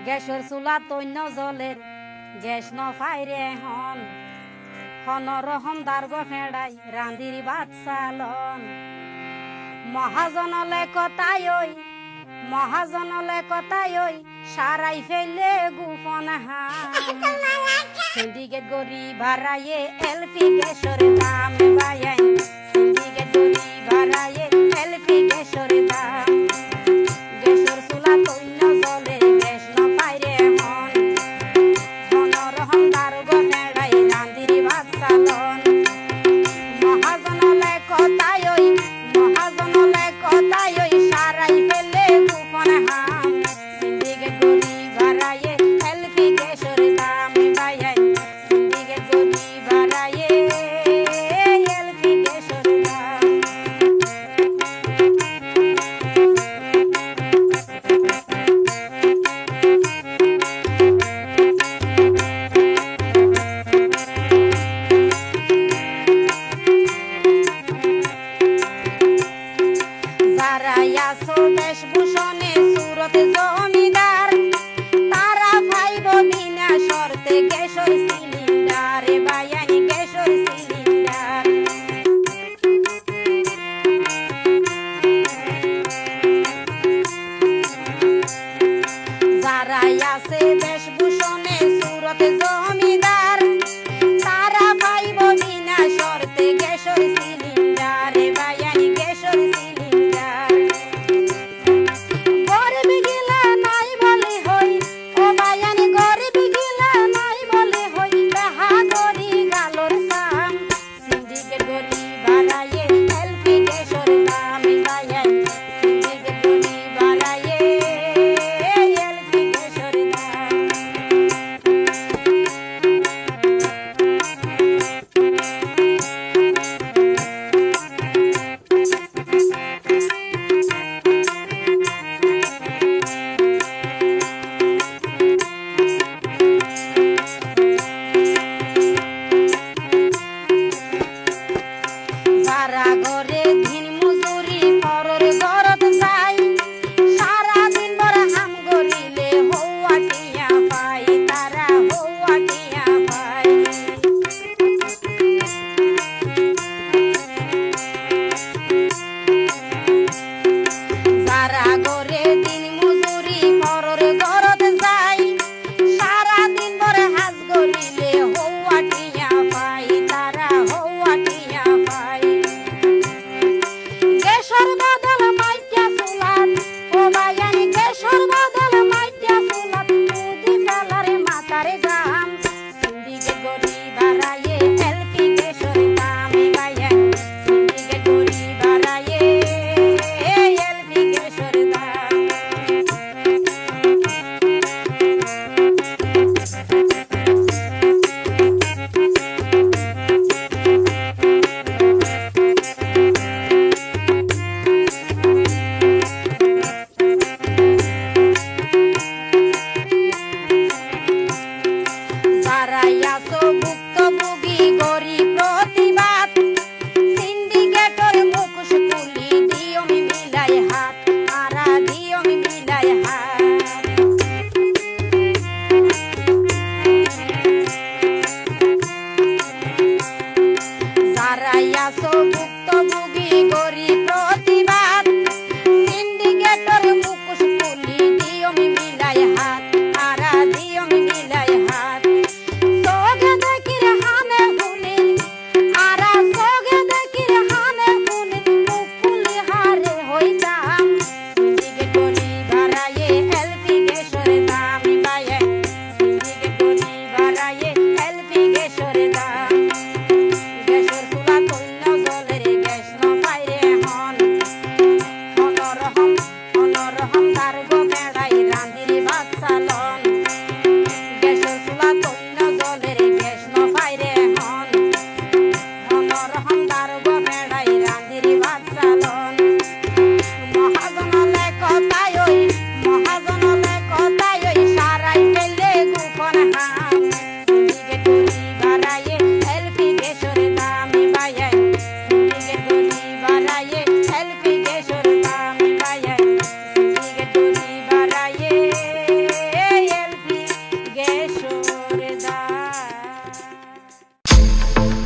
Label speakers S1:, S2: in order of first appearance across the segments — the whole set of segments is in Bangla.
S1: গ্যাসের চুলা তৈন্য জলের গ্যাস ন ফাইরে হন হনরহম দার্গ ফেড়াই রান্দির ভাত চালন মহাজনলে কথাই ওই মহাজনলে কথাই ওই সারাই ফেলে গুফন হাম সিন্ডিকেট গরি ভাড়াইয়ে এলপি গ্যাসের দাম বায়াই সিন্ডিকেট গরি ভাড়াইয়ে এলপি গ্যাসের দাম গ্যাসের চুলা তৈন্য জলে গ্যাস ন পাইরে হন হনরহম দার্গ ফেড়াই রান্দির ভাত চালন মহাজনলে কথাই ওই মহাজনলে কথাই ওই সারাই ফেলে গুফন হাম সিন্ডিকেট গরি ভাড়াইয়ে এলপি গ্যাসের দাম বায়াই সিন্ডিকেট গরি ভাড়াইয়ে এলপি গ্যাসের দাম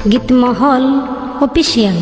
S2: গীতমহল অফিসিয়াল।